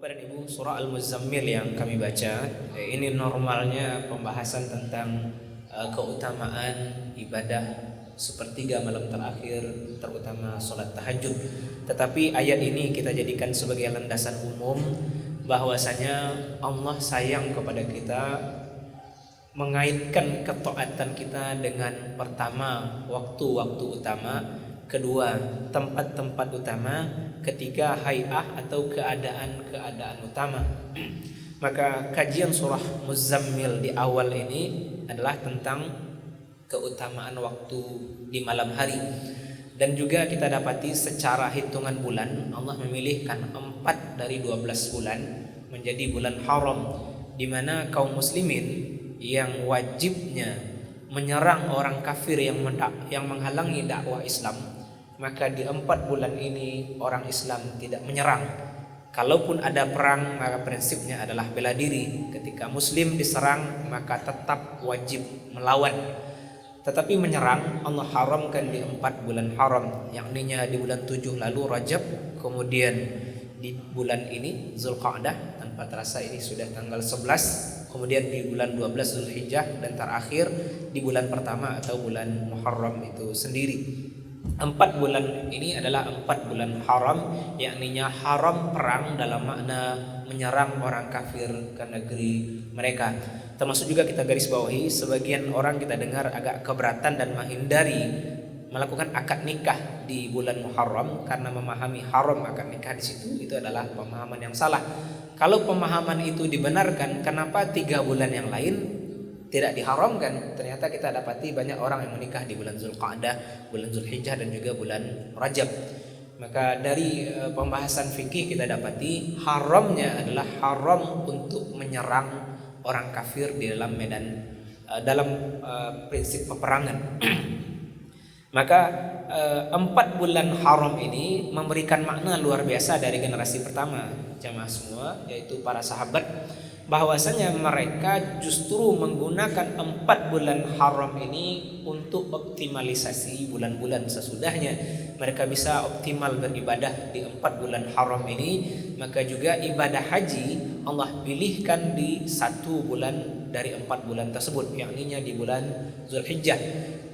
Bapak dan Ibu, surah Al-Muzammil yang kami baca, ini normalnya pembahasan tentang keutamaan ibadah sepertiga malam terakhir, terutama sholat tahajud. Tetapi ayat ini kita jadikan sebagai landasan umum bahwasanya Allah sayang kepada kita, mengaitkan ketaatan kita dengan pertama waktu-waktu utama, kedua tempat-tempat utama, ketiga hay'ah atau keadaan-keadaan utama. Maka kajian surah Muzammil di awal ini adalah tentang keutamaan waktu di malam hari. Dan juga kita dapati secara hitungan bulan Allah memilihkan 4 dari 12 bulan menjadi bulan haram, di mana kaum muslimin yang wajibnya menyerang orang kafir yang menghalangi dakwah Islam, maka di 4 bulan ini orang Islam tidak menyerang. Kalaupun ada perang, maka prinsipnya adalah bela diri. Ketika muslim diserang, maka tetap wajib melawan. Tetapi menyerang Allah haramkan di 4 bulan haram, yakninya di bulan 7 lalu Rajab, kemudian di bulan ini Zulqa'dah, tanpa terasa ini sudah tanggal 11, kemudian di bulan 12 Zulhijjah, dan terakhir di bulan pertama atau bulan Muharram itu sendiri. 4 bulan ini adalah 4 bulan haram, yakninya haram perang dalam makna menyerang orang kafir ke negeri mereka. Termasuk juga kita garis bawahi, sebagian orang kita dengar agak keberatan dan menghindari melakukan akad nikah di bulan Muharram karena memahami haram akad nikah di situ, itu adalah pemahaman yang salah. Kalau pemahaman itu dibenarkan, kenapa 3 bulan yang lain tidak diharamkan? Ternyata kita dapati banyak orang yang menikah di bulan Zulqa'dah, bulan Zulhijjah, dan juga bulan Rajab. Maka dari pembahasan fikih kita dapati haramnya adalah haram untuk menyerang orang kafir di dalam medan dalam prinsip peperangan. Maka 4 bulan haram ini memberikan makna luar biasa dari generasi pertama jamaah semua, yaitu para sahabat, bahwasanya mereka justru menggunakan 4 bulan haram ini untuk optimalisasi bulan-bulan sesudahnya. Mereka bisa optimal beribadah di 4 bulan haram ini. Maka juga ibadah haji Allah pilihkan di 1 bulan dari 4 bulan tersebut, yakninya di bulan Zulhijjah.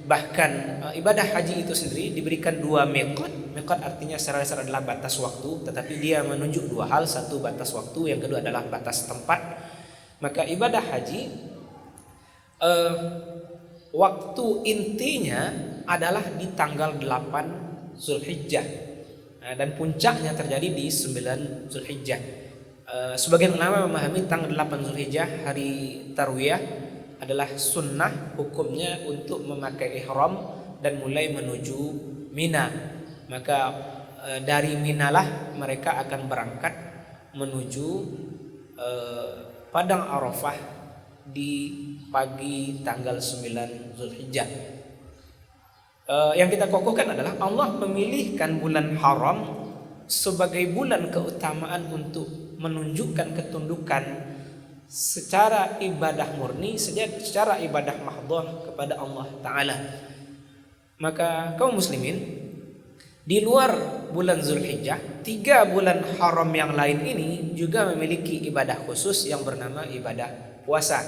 Bahkan ibadah haji itu sendiri diberikan 2 miqat. Miqat artinya secara dasar adalah batas waktu, tetapi dia menunjuk 2 hal. Satu batas waktu, yang kedua adalah batas tempat. Maka ibadah haji waktu intinya adalah di tanggal 8 Zulhijjah, dan puncaknya terjadi di 9 Zulhijjah. Sebagian ulama memahami tanggal 8 Zulhijjah, hari Tarwiyah, adalah sunnah hukumnya untuk memakai ihram dan mulai menuju Mina. Maka dari Mina lah mereka akan berangkat menuju Padang Arafah di pagi tanggal 9 Zulhijjah. Yang kita kokohkan adalah Allah memilihkan bulan haram sebagai bulan keutamaan untuk menunjukkan ketundukan secara ibadah murni, secara ibadah mahdhah kepada Allah Ta'ala. Maka kaum muslimin, di luar bulan Zulhijjah, 3 bulan haram yang lain ini juga memiliki ibadah khusus yang bernama ibadah puasa.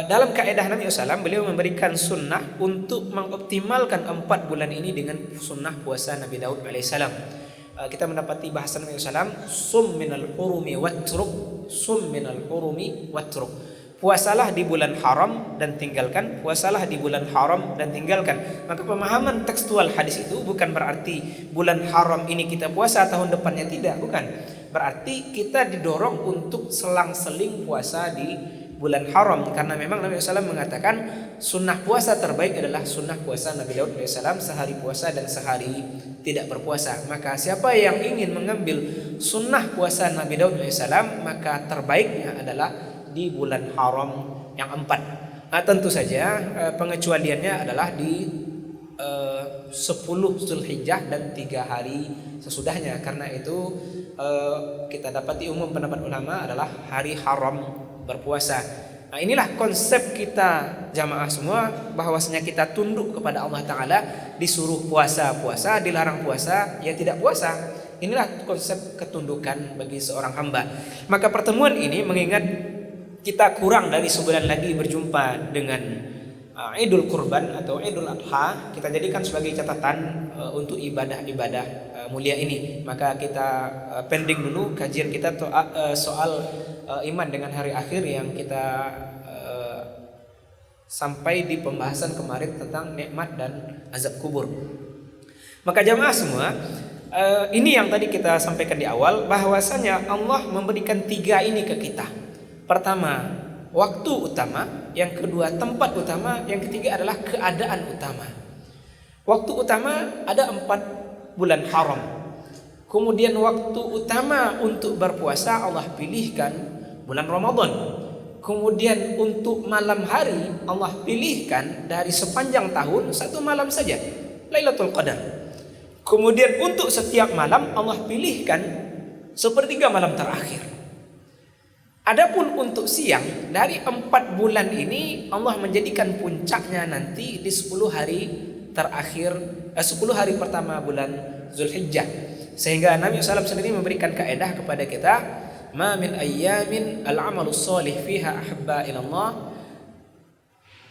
Dalam kaidah Nabi SAW, beliau memberikan sunnah untuk mengoptimalkan 4 bulan ini dengan sunnah puasa Nabi Daud alaihissalam. Kita mendapati bahasan Nabi SAW, sum minal hurumi watruk, sum minal hurumi watruk. Puasalah di bulan haram dan tinggalkan, puasalah di bulan haram dan tinggalkan. Maka pemahaman tekstual hadis itu bukan berarti bulan haram ini kita puasa, tahun depannya tidak, bukan. Berarti kita didorong untuk selang-seling puasa di bulan haram, karena memang Nabi SAW mengatakan sunnah puasa terbaik adalah sunnah puasa Nabi Daud SAW, sehari puasa dan sehari tidak berpuasa. Maka siapa yang ingin mengambil sunnah puasa Nabi Daud SAW, maka terbaiknya adalah di bulan haram yang 4. Tentu saja pengecualiannya adalah di 10 Zulhijjah dan 3 hari sesudahnya. Karena itu kita dapati umum pendapat ulama adalah hari haram berpuasa. Nah, inilah konsep kita jamaah semua, bahwasanya kita tunduk kepada Allah Ta'ala. Disuruh puasa, puasa, dilarang puasa, ya tidak puasa. Inilah konsep ketundukan bagi seorang hamba. Maka pertemuan ini mengingat kita kurang dari sebulan lagi berjumpa dengan Idul Kurban atau Idul Adha, kita jadikan sebagai catatan untuk ibadah-ibadah mulia ini. Maka kita pending dulu kajian kita soal iman dengan hari akhir yang kita sampai di pembahasan kemarin tentang nikmat dan azab kubur. Maka jamaah semua, ini yang tadi kita sampaikan di awal, bahwasanya Allah memberikan 3 ini ke kita. Pertama, waktu utama, yang kedua tempat utama, yang ketiga adalah keadaan utama. Waktu utama ada 4 bulan haram. Kemudian waktu utama untuk berpuasa Allah pilihkan bulan Ramadan. Kemudian untuk malam hari Allah pilihkan dari sepanjang tahun 1 malam saja, Lailatul Qadar. Kemudian untuk setiap malam Allah pilihkan 1/3 malam terakhir. Adapun untuk siang, dari 4 bulan ini Allah menjadikan puncaknya nanti di 10 hari terakhir, 10 hari pertama bulan Zulhijjah. Sehingga Nabi SAW sendiri memberikan kaedah kepada kita, ma min ayyamin al-amalus solih fiha ahabba ilallah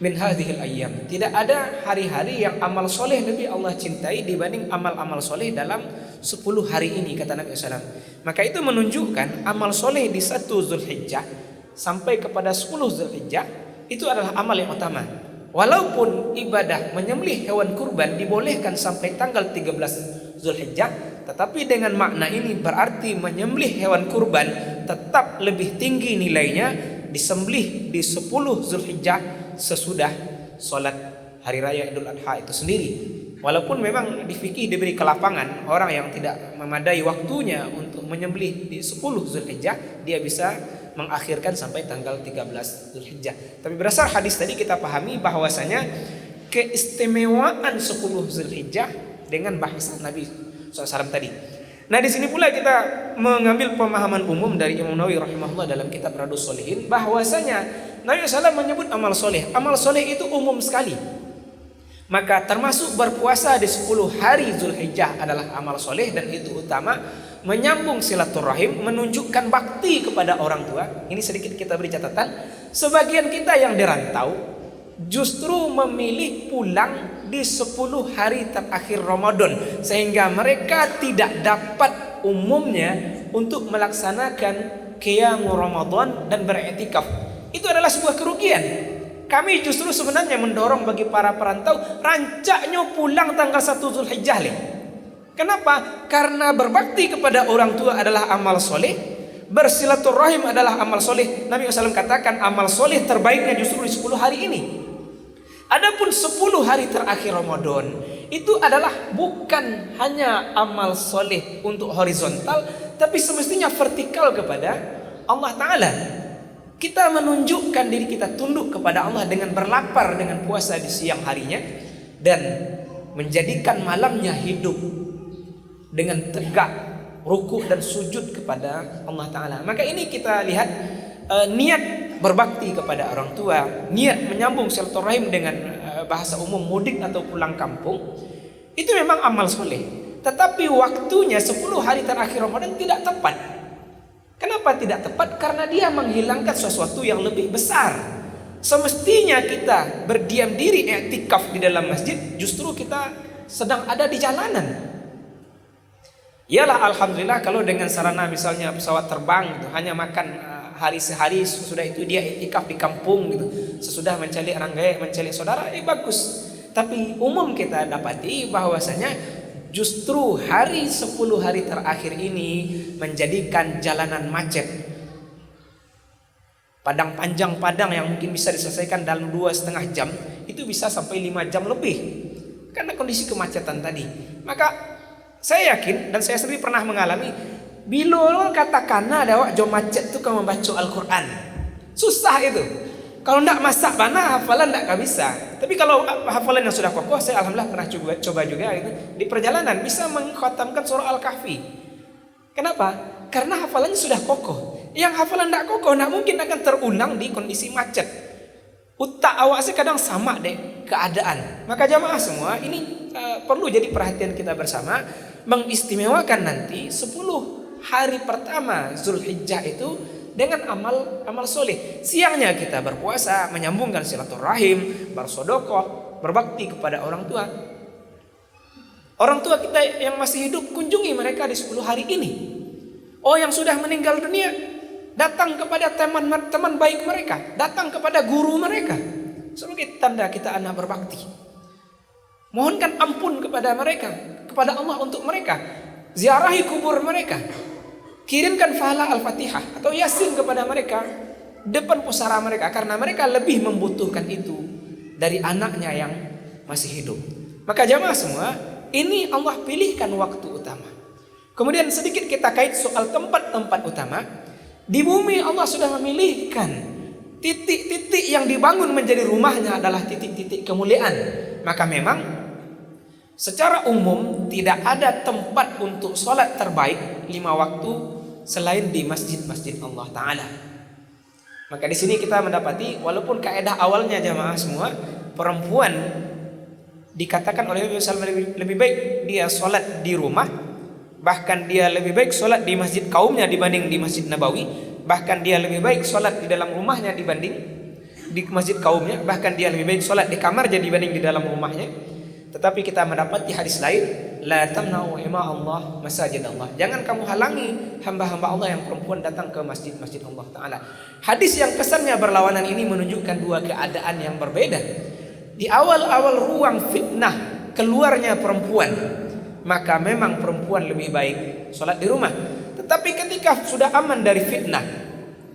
min hadhil ayyam. Tidak ada hari-hari yang amal soleh lebih Allah cintai dibanding amal-amal soleh dalam 10 hari ini, kata Nabi SAW. Maka itu menunjukkan amal soleh di 1 Zulhijjah sampai kepada 10 Zulhijjah itu adalah amal yang utama. Walaupun ibadah menyembelih hewan kurban dibolehkan sampai tanggal 13 Zulhijjah, tetapi dengan makna ini berarti menyembelih hewan kurban tetap lebih tinggi nilainya disembelih di 10 Zulhijjah sesudah sholat hari raya Idul Adha itu sendiri. Walaupun memang di fikih diberi kelapangan, orang yang tidak memadai waktunya untuk menyembelih di 10 Zulhijjah, dia bisa mengakhirkan sampai tanggal 13 Zulhijjah. Tapi berdasar hadis tadi kita pahami bahwasanya keistimewaan 10 Zulhijjah dengan bahasa Nabi SAW tadi. Nah, di sini pula kita mengambil pemahaman umum dari Imam Nawawi rahimahullah dalam kitab Riyadhus Shalihin, bahwasanya Nabi SAW menyebut amal soleh. Amal soleh itu umum sekali. Maka termasuk berpuasa di 10 hari Zulhijjah adalah amal soleh, dan itu utama. Menyambung silaturahim, menunjukkan bakti kepada orang tua. Ini sedikit kita beri catatan. Sebagian kita yang dirantau justru memilih pulang di 10 hari terakhir Ramadan, sehingga mereka tidak dapat umumnya untuk melaksanakan qiyamul Ramadan dan beriktikaf. Itu adalah sebuah kerugian. Kami justru sebenarnya mendorong bagi para perantau, rancaknya pulang tanggal 1 Zulhijjah. Kenapa? Karena berbakti kepada orang tua adalah amal soleh, bersilaturahim adalah amal soleh. Nabi SAW katakan amal soleh terbaiknya justru di 10 hari ini. Adapun 10 hari terakhir Ramadan itu adalah bukan hanya amal soleh untuk horizontal, tapi semestinya vertikal kepada Allah Ta'ala. Kita menunjukkan diri kita tunduk kepada Allah dengan berlapar dengan puasa di siang harinya, dan menjadikan malamnya hidup dengan tegak ruku dan sujud kepada Allah Ta'ala. Maka ini kita lihat niat berbakti kepada orang tua, niat menyambung silaturahim dengan bahasa umum mudik atau pulang kampung, itu memang amal soleh. Tetapi waktunya 10 hari terakhir Ramadan tidak tepat. Kenapa tidak tepat? Karena dia menghilangkan sesuatu yang lebih besar. Semestinya kita berdiam diri i'tikaf di dalam masjid, justru kita sedang ada di jalanan. Iyalah alhamdulillah kalau dengan sarana misalnya pesawat terbang gitu, hanya makan hari sehari, sesudah itu dia i'tikaf di kampung gitu, sesudah mencari ranggaya, mencari saudara, bagus. Tapi umum kita dapati bahwasanya justru hari 10 hari terakhir ini menjadikan jalanan macet. Padang panjang yang mungkin bisa diselesaikan dalam 2,5 jam, itu bisa sampai 5 jam lebih karena kondisi kemacetan tadi. Maka saya yakin, dan saya sendiri pernah mengalami, bila katakan ada wak jom macet tu kau membaca Al-Quran, susah itu. Kalau tidak masak mana hafalan tidak bisa. Tapi kalau hafalan yang sudah kokoh, saya alhamdulillah pernah coba juga gitu, di perjalanan bisa mengkhatamkan surah Al-Kahfi. Kenapa? Karena hafalannya sudah kokoh. Yang hafalan tidak kokoh tidak mungkin akan terulang di kondisi macet. Utak awak sih kadang sama deh keadaan. Maka jamaah semua, ini perlu jadi perhatian kita bersama, mengistimewakan nanti 10 hari pertama Zulhijjah itu dengan amal soleh. Siangnya kita berpuasa, menyambungkan silaturahim, bersedekah, berbakti kepada orang tua. Orang tua kita yang masih hidup, kunjungi mereka di 10 hari ini. Oh, yang sudah meninggal dunia, datang kepada teman baik mereka, datang kepada guru mereka, sebagai tanda kita anak berbakti. Mohonkan ampun kepada mereka, kepada Allah untuk mereka. Ziarahi kubur mereka. Kirimkan pahala Al-Fatihah atau Yasin kepada mereka depan pusara mereka, karena mereka lebih membutuhkan itu dari anaknya yang masih hidup. Maka jamaah semua, ini Allah pilihkan waktu utama. Kemudian sedikit kita kait soal tempat-tempat utama. Di bumi Allah sudah memilihkan titik-titik yang dibangun menjadi rumahnya adalah titik-titik kemuliaan. Maka memang secara umum tidak ada tempat untuk sholat terbaik 5 waktu selain di masjid-masjid Allah Ta'ala. Maka di sini kita mendapati, walaupun kaidah awalnya jamaah semua, perempuan dikatakan oleh Nabi SAW lebih baik dia sholat di rumah, bahkan dia lebih baik sholat di masjid kaumnya dibanding di masjid Nabawi, bahkan dia lebih baik sholat di dalam rumahnya dibanding di masjid kaumnya, bahkan dia lebih baik sholat di kamarnya dibanding di dalam rumahnya. Tetapi kita mendapat di hadis lain, la tamna'u ima Allah masajid Allah. Jangan kamu halangi hamba-hamba Allah yang perempuan datang ke masjid-masjid Allah Ta'ala. Hadis yang kesannya berlawanan ini menunjukkan dua keadaan yang berbeda. Di awal-awal ruang fitnah keluarnya perempuan, maka memang perempuan lebih baik sholat di rumah. Tetapi ketika sudah aman dari fitnah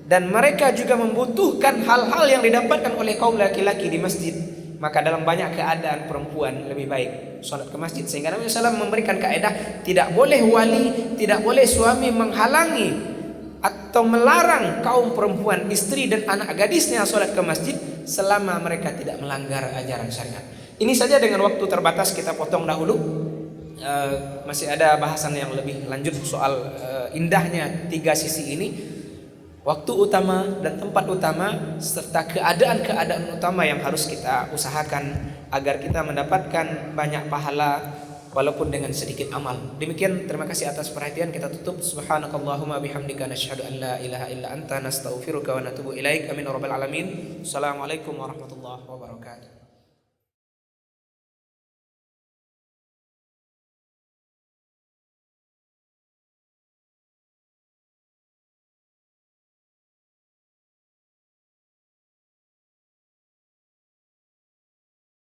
dan mereka juga membutuhkan hal-hal yang didapatkan oleh kaum laki-laki di masjid, maka dalam banyak keadaan perempuan lebih baik sholat ke masjid. Sehingga Nabi SAW memberikan kaedah, tidak boleh wali, tidak boleh suami menghalangi atau melarang kaum perempuan, istri dan anak gadisnya sholat ke masjid selama mereka tidak melanggar ajaran syariat. Ini saja dengan waktu terbatas kita potong dahulu. Masih ada bahasan yang lebih lanjut soal indahnya 3 sisi ini, waktu utama dan tempat utama, serta keadaan-keadaan utama yang harus kita usahakan agar kita mendapatkan banyak pahala walaupun dengan sedikit amal. Demikian, terima kasih atas perhatian. Kita tutup. Subhanakallahumma bihamdika nasyhadu an la ilaha illa anta nastaghfiruka wa natubu ilaik. Amin ya rabbal alamin. Assalamualaikum warahmatullahi wabarakatuh.